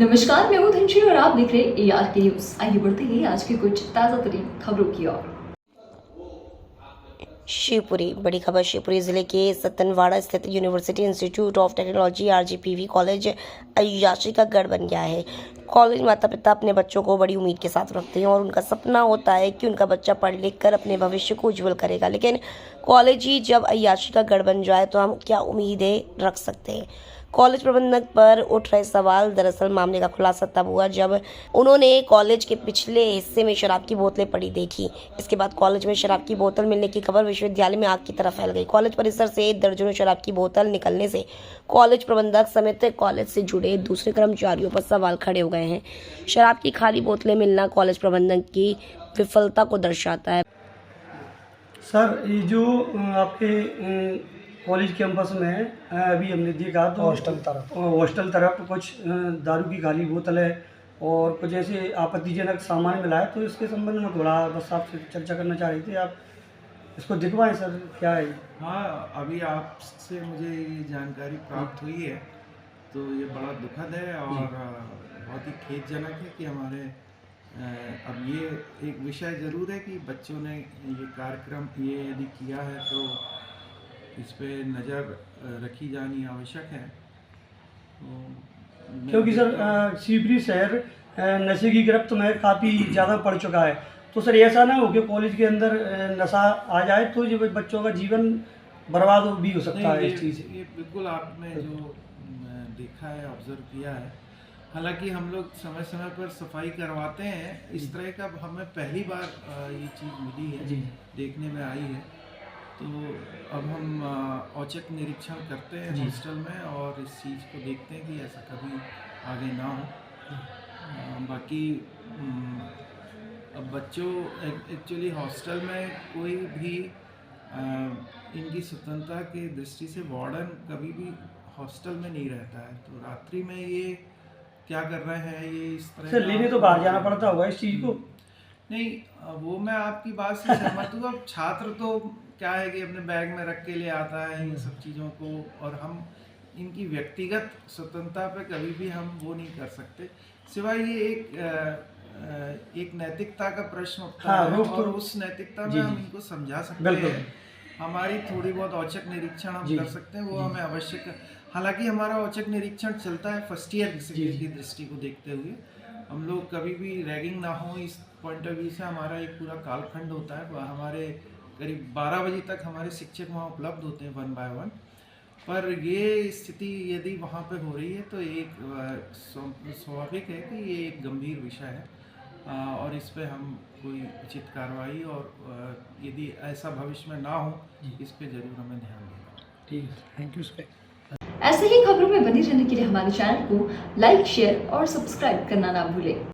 नमस्कार, मैं हूं धनश्री और आप देख रहे हैं ARK न्यूज। आइए बढ़ते हैं आज की कुछ ताजा तरीन खबरों की ओर। शिवपुरी। बड़ी खबर शिवपुरी जिले के सतनवाड़ा स्थित university institute of technology RGPV college अय्याशी का गढ़ बन गया है। कॉलेज माता पिता अपने बच्चों को बड़ी उम्मीद के साथ रखते हैं और उनका सपना होता है कि उनका बच्चा पढ़ लिख कर अपने भविष्य को उज्जवल करेगा। लेकिन कॉलेज ही जब अय्याशी का गढ़ बन जाए तो हम क्या उम्मीदें रख सकते हैं। कॉलेज प्रबंधक पर उठ रहे सवाल। दरअसल मामले का खुलासा तब हुआ जब उन्होंने कॉलेज के पिछले हिस्से में शराब की बोतलें पड़ी देखी। इसके बाद कॉलेज में शराब की बोतल मिलने की खबर विश्वविद्यालय में आग की तरह फैल गई। कॉलेज परिसर से दर्जनों शराब की बोतल निकलने से कॉलेज प्रबंधक समेत कॉलेज से जुड़े दूसरे कर्मचारियों पर सवाल खड़े हो गए हैं। शराब की खाली बोतलें मिलना कॉलेज प्रबंधक की विफलता को दर्शाता है। सर, ये जो आपके कॉलेज कैंपस में अभी हमने देखा तो हॉस्टल तरफ कुछ दारू की खाली बोतल है और कुछ ऐसे आपत्तिजनक सामान मिला है, तो इसके संबंध में थोड़ा बस आपसे चर्चा करना चाह रहे थे। आप इसको दिखवाएं सर, क्या है। हाँ, अभी आपसे मुझे ये जानकारी प्राप्त हुई है तो ये बड़ा दुखद है और बहुत ही खेदजनक है कि हमारे अब ये एक विषय ज़रूर है कि बच्चों ने ये कार्यक्रम ये यदि किया है तो इस पे नज़र रखी जानी आवश्यक है। तो क्योंकि सर शिवपुरी शहर नशे की गिरफ्त में काफ़ी ज़्यादा पड़ चुका है, तो सर ऐसा ना हो कि कॉलेज के अंदर नशा आ जाए तो जो बच्चों का जीवन बर्बाद भी हो सकता है। इस चीज़ ये बिल्कुल आपने जो देखा है, ऑब्जर्व किया है। हालांकि हम लोग समय समय पर सफाई करवाते हैं, इस तरह का हमें पहली बार ये चीज़ मिली है, देखने में आई है। तो अब हम औचक निरीक्षण करते हैं हॉस्टल में और इस चीज़ को देखते हैं कि ऐसा कभी आगे ना हो। बाकी अब बच्चों एक्चुअली हॉस्टल में कोई भी इनकी स्वतंत्रता की दृष्टि से वार्डन कभी भी हॉस्टल में नहीं रहता है, तो रात्रि में ये क्या कर रहे हैं ये इस तरह सर लेने तो बाहर जाना पड़ता होगा इस चीज़ को। नहीं, वो मैं आपकी बात से सहमत हूँ। अब छात्र तो क्या है कि अपने बैग में रख के ले आता है इन सब चीज़ों को, और हम इनकी व्यक्तिगत स्वतंत्रता पे कभी भी हम वो नहीं कर सकते, सिवाय ये एक नैतिकता का प्रश्न उठता है और उस नैतिकता में हम इनको समझा सकते हैं। हमारी थोड़ी बहुत औचक निरीक्षण हम कर सकते हैं, वो हमें आवश्यक। हालांकि हमारा औचक निरीक्षण चलता है फर्स्ट ईयर की दृष्टि को देखते हुए। हम लोग कभी भी रैगिंग ना हो इस पॉइंट ऑफ व्यू से हमारा एक पूरा कालखंड होता है। हमारे करीब 12 बजे तक हमारे शिक्षक वहाँ उपलब्ध होते हैं 1 बाय 1। पर ये स्थिति यदि वहाँ पे हो रही है तो एक स्वाभाविक है कि ये एक गंभीर विषय है और इस पे हम कोई उचित कार्रवाई और यदि ऐसा भविष्य में ना हो इस पे ज़रूर हमें ध्यान देना। ठीक है, थैंक यू सर। ऐसे ही खबरों में बने रहने के लिए हमारे चैनल को लाइक, शेयर और सब्सक्राइब करना ना भूलें।